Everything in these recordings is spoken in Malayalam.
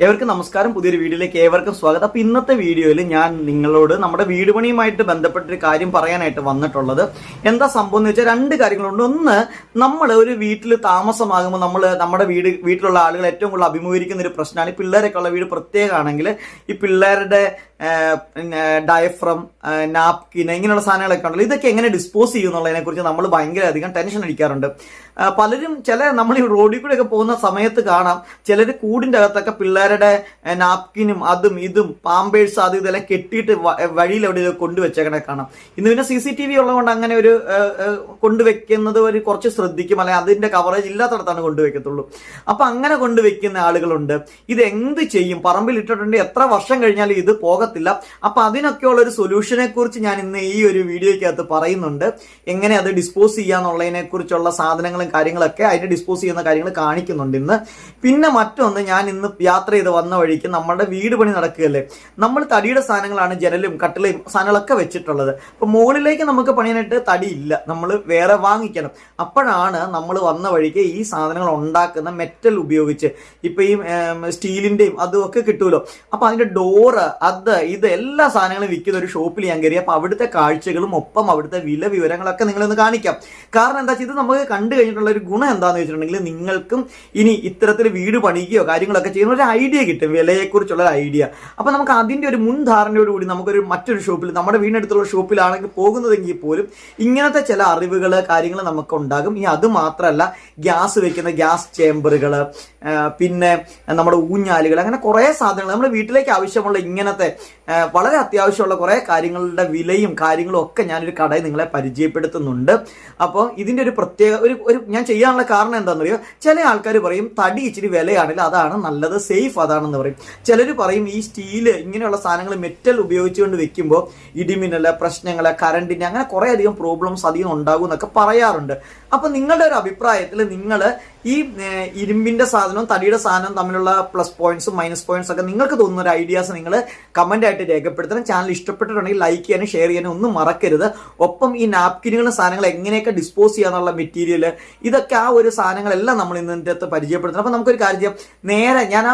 ഏവർക്കും നമസ്കാരം. പുതിയൊരു വീഡിയോയിലേക്ക് ഏവർക്കും സ്വാഗതം. അപ്പൊ ഇന്നത്തെ വീഡിയോയിൽ ഞാൻ നിങ്ങളോട് നമ്മുടെ വീട് പണിയുമായിട്ട് ബന്ധപ്പെട്ടൊരു കാര്യം പറയാനായിട്ട് വന്നിട്ടുള്ളത്. എന്താ സംഭവം എന്ന് വെച്ചാൽ രണ്ട് കാര്യങ്ങളുണ്ട്. ഒന്ന്, നമ്മൾ ഒരു വീട്ടിൽ താമസമാകുമ്പോൾ നമ്മുടെ വീട്ടിലുള്ള ആളുകൾ ഏറ്റവും കൂടുതൽ അഭിമുഖീകരിക്കുന്ന ഒരു പ്രശ്നമാണ്. ഈ പിള്ളേരൊക്കെ ഉള്ള വീട് പ്രത്യേകമാണെങ്കിൽ ഈ പിള്ളേരുടെ ഡയഫ്രം, നാപ്കിൻ, ഇങ്ങനെയുള്ള സാധനങ്ങളൊക്കെ ഉണ്ടല്ലോ, ഇതൊക്കെ എങ്ങനെ ഡിസ്പോസ് ചെയ്യുന്നുള്ളതിനെ കുറിച്ച് നമ്മൾ ഭയങ്കര അധികം ടെൻഷൻ അടിക്കാറുണ്ട്. പലരും നമ്മൾ ഈ റോഡിൽ കൂടെ ഒക്കെ പോകുന്ന സമയത്ത് കാണാം, ചിലർ കൂടിന്റെ അകത്തൊക്കെ പിള്ളേരുടെ നാപ്കിനും അതും ഇതും പാമ്പേഴ്സ് അത് ഇതെല്ലാം കെട്ടിയിട്ട് വഴിയിൽ എവിടെ കൊണ്ടുവച്ചേക്കണെ കാണാം. ഇന്ന് പിന്നെ CCTV ഉള്ളതുകൊണ്ട് അങ്ങനെ ഒരു കൊണ്ടുവെക്കുന്നത് ഒരു കുറച്ച് ശ്രദ്ധിക്കും, അല്ലെങ്കിൽ അതിന്റെ കവറേജ് ഇല്ലാത്തടത്താണ് കൊണ്ടുവെക്കത്തുള്ളൂ. അപ്പൊ അങ്ങനെ കൊണ്ടുവെക്കുന്ന ആളുകളുണ്ട്. ഇത് എന്ത് ചെയ്യും? പറമ്പിൽ ഇട്ടിട്ടുണ്ടെങ്കിൽ എത്ര വർഷം കഴിഞ്ഞാലും ഇത് പോകത്തില്ല. അപ്പൊ അതിനൊക്കെയുള്ള ഒരു സൊല്യൂഷനെ കുറിച്ച് ഞാൻ ഇന്ന് ഈ ഒരു വീഡിയോയ്ക്കകത്ത് പറയുന്നുണ്ട്. എങ്ങനെ അത് ഡിസ്പോസ് ചെയ്യാന്നുള്ളതിനെ കുറിച്ചുള്ള സാധനങ്ങളും കാര്യങ്ങളൊക്കെ അതിന്റെ ഡിസ്പോസ് ചെയ്യുന്ന കാര്യങ്ങൾ കാണിക്കുന്നുണ്ട് ഇന്ന്. പിന്നെ മറ്റൊന്ന്, ഞാൻ ഇന്ന് യാത്ര ചെയ്ത് വന്ന വഴിക്ക് നമ്മുടെ വീട് പണി നടക്കുകയല്ലേ, നമ്മൾ തടിയുടെ സാധനങ്ങളാണ് ജനലും കട്ടിലയും സാധനങ്ങളൊക്കെ വെച്ചിട്ടുള്ളത്. അപ്പൊ മുകളിലേക്ക് നമുക്ക് പണിയാനായിട്ട് തടിയില്ല, നമ്മൾ വേറെ വാങ്ങിക്കണം. അപ്പോഴാണ് നമ്മൾ വന്ന വഴിക്ക് ഈ സാധനങ്ങൾ ഉണ്ടാക്കുന്ന മെറ്റൽ ഉപയോഗിച്ച്, ഇപ്പൊ ഈ സ്റ്റീലിന്റെയും അതും ഒക്കെ കിട്ടുമല്ലോ, അപ്പൊ അതിന്റെ ഡോറ് ഇത് എല്ലാ സാധനങ്ങളും വിൽക്കുന്ന ഒരു ഷോപ്പിൽ ഞാൻ കയറി. അപ്പൊ അവിടുത്തെ കാഴ്ചകളും ഒപ്പം അവിടുത്തെ വില വിവരങ്ങളൊക്കെ നിങ്ങളൊന്ന് കാണിക്കാം. കാരണം എന്താ വെച്ചാൽ ഇത് നമുക്ക് കണ്ടു കഴിഞ്ഞിട്ടുള്ള ഒരു ഗുണം എന്താണെന്ന് വെച്ചിട്ടുണ്ടെങ്കിൽ, നിങ്ങൾക്കും ഇനി ഇത്തരത്തിൽ വീട് പണിയുകയോ കാര്യങ്ങളൊക്കെ ചെയ്യുന്ന ഒരു ഐഡിയ കിട്ടും, വിലയെക്കുറിച്ചുള്ള ഒരു ഐഡിയ. അപ്പൊ നമുക്ക് അതിന്റെ ഒരു മുൻധാരണയോടുകൂടി നമുക്കൊരു മറ്റൊരു ഷോപ്പിൽ, നമ്മുടെ വീടിനടുത്തുള്ള ഷോപ്പിലാണെങ്കിൽ പോകുന്നതെങ്കിൽ പോലും ഇങ്ങനത്തെ ചില അറിവുകൾ കാര്യങ്ങൾ നമുക്ക് ഉണ്ടാകും. ഇനി അത് മാത്രമല്ല, ഗ്യാസ് വെക്കുന്ന ഗ്യാസ് ചേമ്പറുകൾ, പിന്നെ നമ്മുടെ ഊഞ്ഞാലുകൾ, അങ്ങനെ കുറെ സാധനങ്ങൾ നമ്മുടെ വീട്ടിലേക്ക് ആവശ്യമുള്ള ഇങ്ങനത്തെ വളരെ അത്യാവശ്യമുള്ള കുറെ കാര്യങ്ങളുടെ വിലയും കാര്യങ്ങളും ഒക്കെ ഞാനൊരു കടയിൽ നിങ്ങളെ പരിചയപ്പെടുത്തുന്നുണ്ട്. അപ്പോൾ ഇതിന്റെ ഒരു പ്രത്യേക ഒരു ഞാൻ ചെയ്യാനുള്ള കാരണം എന്താണെന്ന് അറിയോ, ചില ആൾക്കാർ പറയും തടി ഇച്ചിരി വിലയാണെങ്കിൽ അതാണ് നല്ലത്, സേഫ് അതാണെന്ന് പറയും. ചിലർ പറയും ഈ സ്റ്റീല് ഇങ്ങനെയുള്ള സാധനങ്ങൾ മെറ്റൽ ഉപയോഗിച്ചുകൊണ്ട് വെക്കുമ്പോൾ ഇടിമിന്നല് പ്രശ്നങ്ങള്, കറണ്ടിന്, അങ്ങനെ കുറെ അധികം പ്രോബ്ലംസ് അധികം ഉണ്ടാകും എന്നൊക്കെ പറയാറുണ്ട്. അപ്പൊ നിങ്ങളുടെ ഒരു അഭിപ്രായത്തിൽ നിങ്ങൾ ഈ ഇരുമ്പിന്റെ സാധനവും തടിയുടെ സാധനവും തമ്മിലുള്ള പ്ലസ് പോയിന്റ്സും മൈനസ് പോയിന്റ്സ് ഒക്കെ നിങ്ങൾക്ക് തോന്നുന്ന ഒരു ഐഡിയാസ് നിങ്ങൾ കമന്റ് ആയിട്ട് രേഖപ്പെടുത്തണം. ചാനൽ ഇഷ്ടപ്പെട്ടിട്ടുണ്ടെങ്കിൽ ലൈക്ക് ചെയ്യാനും ഷെയർ ചെയ്യാനും ഒന്നും മറക്കരുത്. ഒപ്പം ഈ നാപ്കിനുകളും സാധനങ്ങൾ എങ്ങനെയൊക്കെ ഡിസ്പോസ് ചെയ്യാന്നുള്ള മെറ്റീരിയൽ, ഇതൊക്കെ ആ ഒരു സാധനങ്ങളെല്ലാം നമ്മൾ ഇന്നത്തെ അകത്ത് പരിചയപ്പെടുത്തണം. അപ്പൊ നമുക്കൊരു കാര്യം ചെയ്യാം, നേരെ ഞാൻ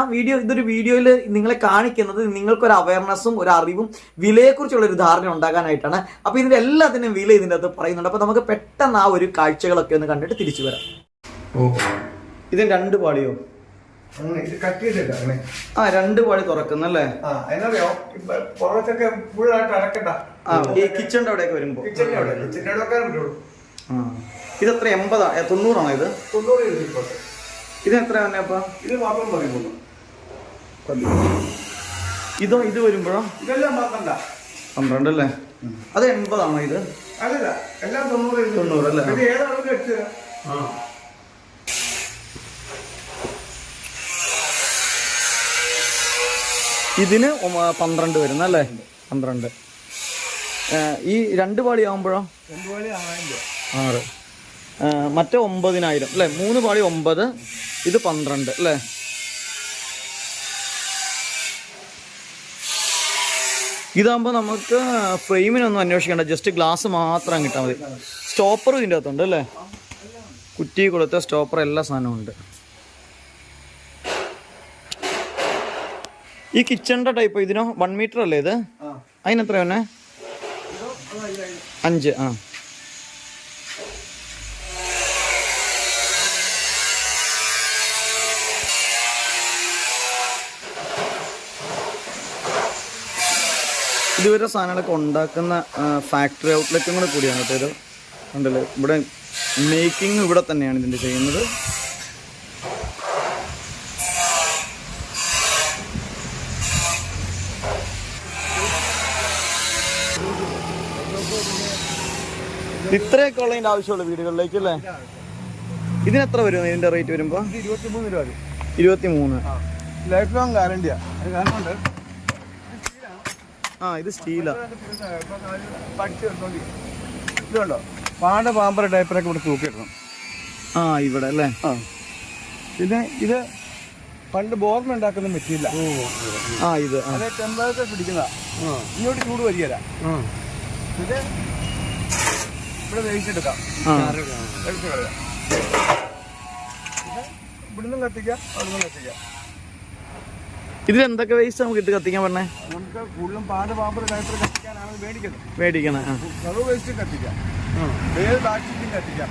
ഇതൊരു വീഡിയോയിൽ നിങ്ങളെ കാണിക്കുന്നത് നിങ്ങൾക്കൊരു അവയർനെസ്സും ഒരു അറിവും വിലയെക്കുറിച്ചുള്ള ഒരു ധാരണ ഉണ്ടാകാനായിട്ടാണ്. അപ്പൊ ഇതിന്റെ എല്ലാത്തിനും വില ഇതിന്റെ അകത്ത് പറയുന്നുണ്ട്. അപ്പൊ നമുക്ക് പെട്ടെന്ന് ആ ഒരു കാഴ്ചകളൊക്കെ ഒന്ന് കണ്ടിട്ട് തിരിച്ചു വരാം. ഇത് രണ്ട് പാളിയോ? രണ്ട് പാളി തുറക്കുന്നല്ലേ? ഈ കിച്ചണിന്റെ അവിടെയൊക്കെ വരുമ്പോ ഇതെത്ര 80 90 ഇത്? ഇത് എത്ര തന്നെ? അപ്പൊ ഇത് വരുമ്പോഴോ? 12 അല്ലേ? അത് 80 ആണോ ഇത്? അല്ലല്ല, എല്ലാം 90 അല്ലേ? ഇതിന് 12 വരുന്നല്ലേ? 12. ഈ രണ്ട് പാളി ആവുമ്പോഴോ? 6. മറ്റേ 9000 അല്ലേ? 3 പാളി 9, ഇത് 12 അല്ലേ? ഇതാകുമ്പോൾ നമുക്ക് ഫ്രെയിമിനൊന്നും അന്വേഷിക്കേണ്ട, ജസ്റ്റ് ഗ്ലാസ് മാത്രം കിട്ടാൽ മതി. സ്റ്റോപ്പറും ഇതിൻ്റെ അകത്തുണ്ട് അല്ലേ? കുറ്റി കൊടുത്ത സ്റ്റോപ്പർ എല്ലാ സാധനവും ഉണ്ട്. ഈ കിച്ചണിന്റെ ടൈപ്പ് ഇതിനോ 1 മീറ്റർ അല്ലേ ഇത്? അതിനെത്ര തന്നെ? 5. ഇതുവരെ സാധനങ്ങളൊക്കെ ഉണ്ടാക്കുന്ന ഫാക്ടറി ഔട്ട്ലെറ്റും കൂടെ കൂടിയാണ് കേട്ടോ ഇത്. ഉണ്ടല്ലോ, ഇവിടെ മേക്കിംഗ് ഇവിടെ തന്നെയാണ് ഇതിൻ്റെ ചെയ്യുന്നത്. ഇത്രയൊക്കെ ഉള്ളതിൻ്റെ ആവശ്യമുള്ള വീടുകളിലേക്ക് അല്ലേ? ഇതിനെത്ര വരും ഇതിൻ്റെ റേറ്റ് വരുമ്പോൾ? 23 രൂപ. 23. ലൈഫ് ലോങ് ഗ്യാരണ്ടിയാ. ഇത് സ്റ്റീലാ. ഇതുണ്ടോ പാമ്പർ ടൈപ്പറൊക്കെ ഇവിടെ തൂക്കിയിടണം. ഇവിടെ അല്ലേ? പിന്നെ ഇത് പണ്ട് ബോർമ ഉണ്ടാക്കുന്ന മെറ്റീരിയല. ഇത് അതെ, ടെമ്പറേച്ചർ പിടിക്കുന്നതാ. ഇങ്ങോട്ട് ചൂട് വരികയില്ല. ഇത് ഇവിടെ വേവിച്ചെടുക്കാം. ഇവിടുന്ന് കത്തിക്കാം, അവിടുന്ന് കത്തിക്കാം. ഇതിൽ എന്തൊക്കെ വേസ്റ്റ് നമുക്ക് ഇട്ട് കത്തിക്കാൻ പറഞ്ഞേ? നമുക്ക് കൂടുതലും പാട് പാമ്പർ ഡയപ്പർ കത്തിക്കാനാണ് മേടിക്കണം. സർവ്വ വേസ്റ്റ് കത്തിക്കാം, ഏത് ബാക്ടീരിയയും കത്തിക്കാം.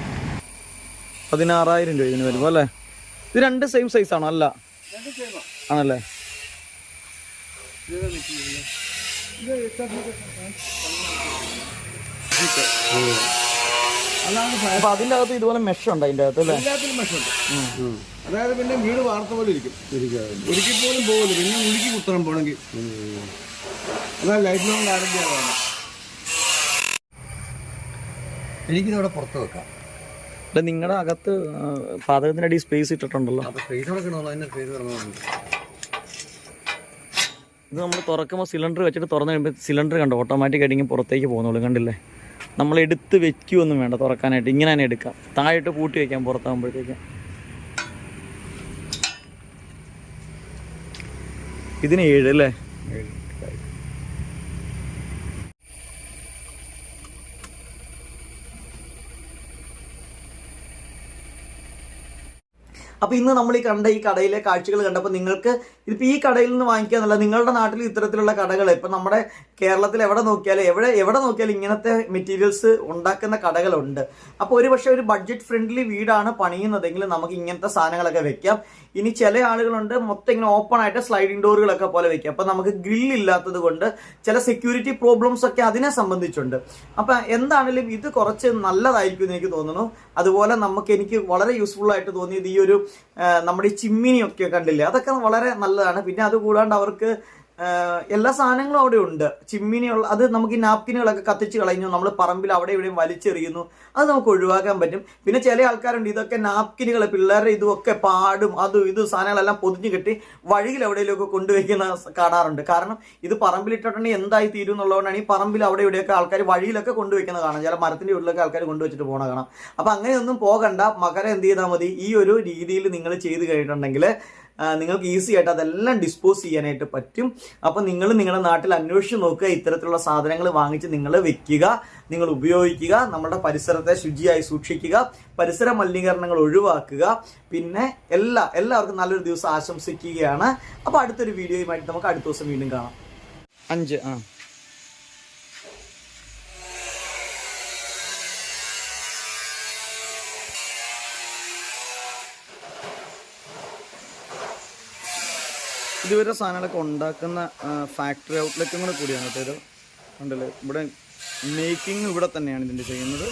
16,000 രൂപ ഇതിന് വരുമ്പോ അല്ലേ? ഇത് രണ്ട് സെയിം സൈസ് ആണോ? അല്ല, ആണല്ലേ? അപ്പൊ അതിന്റെ അകത്ത് ഇതുപോലെ മെഷ് ഉണ്ട് അതിന്റെ അകത്ത് അല്ലേ? എല്ലാത്തിലും മെഷുണ്ട്. അതായത് പിന്നെ വീട് വാർത്ത പോലെ ഇരിക്കും, ഒരിക്കൽ പോലും പോകില്ല. പിന്നെ ഉരുക്കി കുത്തണം പോണെങ്കിൽ. അതായത് ലൈഫ് ലോങ് ഗ്യാരണ്ടി ആണ്. എനിക്കിതവിടെ പുറത്ത് വെക്കാം. നിങ്ങളുടെ അകത്ത് പാചകത്തിനടി സ്പേസ് ഇട്ടിട്ടുണ്ടല്ലോ. ഇത് നമ്മൾ തുറക്കുമ്പോൾ സിലിണ്ടർ വെച്ചിട്ട് തുറന്നു കഴിയുമ്പോൾ സിലിണ്ടർ കണ്ടോ ഓട്ടോമാറ്റിക് ആയിട്ട് ഇങ്ങനെ പുറത്തേക്ക് പോകുന്നുള്ളൂ. കണ്ടില്ലേ? നമ്മൾ എടുത്ത് വെക്കുകയൊന്നും വേണ്ട തുറക്കാനായിട്ട്, ഇങ്ങനെ തന്നെ എടുക്കാം. താഴെയിട്ട് പൂട്ടി വയ്ക്കാം പുറത്താകുമ്പോഴത്തേക്ക്. ഇതിന് 7 അല്ലേ? അപ്പോൾ ഇന്ന് നമ്മൾ ഈ കണ്ട ഈ കടയിലെ കാഴ്ചകൾ കണ്ടപ്പോൾ നിങ്ങൾക്ക് ഇതിപ്പോൾ ഈ കടയിൽ നിന്ന് വാങ്ങിക്കാന്നല്ല, നിങ്ങളുടെ നാട്ടിൽ ഇത്തരത്തിലുള്ള കടകൾ ഇപ്പം നമ്മുടെ കേരളത്തിൽ എവിടെ നോക്കിയാലും എവിടെ നോക്കിയാലും ഇങ്ങനത്തെ മെറ്റീരിയൽസ് ഉണ്ടാക്കുന്ന കടകളുണ്ട്. അപ്പോൾ ഒരു ബഡ്ജറ്റ് ഫ്രണ്ട്ലി വീടാണ് പണിയുന്നതെങ്കിൽ നമുക്ക് ഇങ്ങനത്തെ സാധനങ്ങളൊക്കെ വെക്കാം. ഇനി ചില ആളുകളുണ്ട് മൊത്തം ഇങ്ങനെ ഓപ്പൺ ആയിട്ട് സ്ലൈഡിംഗ് ഡോറുകളൊക്കെ പോലെ വെക്കാം. അപ്പോൾ നമുക്ക് ഗ്രിൽ ഇല്ലാത്തത് കൊണ്ട് ചില സെക്യൂരിറ്റി പ്രോബ്ലംസ് ഒക്കെ അതിനെ സംബന്ധിച്ചുണ്ട്. അപ്പം എന്താണെങ്കിലും ഇത് കുറച്ച് നല്ലതായിരിക്കും എന്ന് എനിക്ക് തോന്നുന്നു. അതുപോലെ എനിക്ക് വളരെ യൂസ്ഫുൾ ആയിട്ട് തോന്നിയത് ഈ ഒരു നമ്മുടെ ഈ ചിമ്മിനിയൊക്കെ കണ്ടില്ലേ, അതൊക്കെ വളരെ നല്ലതാണ്. പിന്നെ അത് കൂടാണ്ട് അവർക്ക് എല്ലാ സാധനങ്ങളും അവിടെ ഉണ്ട്. ചിമ്മിനിയുള്ള അത് നമുക്ക് ഈ നാപ്കിനുകളൊക്കെ കത്തിച്ച് കളഞ്ഞു നമ്മൾ പറമ്പിൽ അവിടെ ഇവിടെയും വലിച്ചെറിയുന്നു, അത് നമുക്ക് ഒഴിവാക്കാൻ പറ്റും. പിന്നെ ചില ആൾക്കാരുണ്ട് ഇതൊക്കെ നാപ്കിനുകൾ പിള്ളേരുടെ ഇതുമൊക്കെ പാടും ഇത് സാധനങ്ങളെല്ലാം പൊതിഞ്ഞു കെട്ടി വഴിയിൽ എവിടെയെങ്കിലുമൊക്കെ കൊണ്ടുവയ്ക്കുന്ന കാണാറുണ്ട്. കാരണം ഇത് പറമ്പിലിട്ടിട്ടുണ്ടെങ്കിൽ എന്തായി തീരും എന്നുള്ളതുകൊണ്ടാണ് ഈ പറമ്പിൽ അവിടെ ഇവിടെയൊക്കെ ആൾക്കാർ വഴിയിലൊക്കെ കൊണ്ടുവയ്ക്കുന്നത് കാണാം. ചില മരത്തിന്റെ ഉള്ളിലൊക്കെ ആൾക്കാർ കൊണ്ടുവച്ചിട്ട് പോകണ കാണാം. അപ്പൊ അങ്ങനെയൊന്നും പോകണ്ട. മകരം എന്ത് ചെയ്താൽ മതി, ഈ ഒരു രീതിയിൽ നിങ്ങൾ ചെയ്ത് കഴിഞ്ഞിട്ടുണ്ടെങ്കിൽ നിങ്ങൾക്ക് ഈസി ആയിട്ട് അതെല്ലാം ഡിസ്പോസ് ചെയ്യാനായിട്ട് പറ്റും. അപ്പോൾ നിങ്ങൾ നിങ്ങളുടെ നാട്ടിൽ അന്വേഷിച്ച് നോക്കുക, ഇത്തരത്തിലുള്ള സാധനങ്ങൾ വാങ്ങിച്ച് നിങ്ങൾ വെക്കുക, നിങ്ങൾ ഉപയോഗിക്കുക, നമ്മുടെ പരിസരത്തെ ശുചിയായി സൂക്ഷിക്കുക, പരിസര മലിനീകരണങ്ങൾ ഒഴിവാക്കുക. പിന്നെ എല്ലാവർക്കും നല്ലൊരു ദിവസം ആശംസിക്കുകയാണ്. അപ്പോൾ അടുത്തൊരു വീഡിയോയുമായിട്ട് നമുക്ക് അടുത്ത ദിവസം വീണ്ടും കാണാം. 5 ഇതുവരെ സാധനങ്ങളൊക്കെ ഉണ്ടാക്കുന്ന ഫാക്ടറി ഔട്ട്ലെറ്റും കൂടെ കൂടിയാണ് കേട്ടോ ഇത്. ഉണ്ടല്ലേ? ഇവിടെ മേക്കിംഗ് ഇവിടെ തന്നെയാണ് ഇതിൻ്റെ ചെയ്യുന്നത്.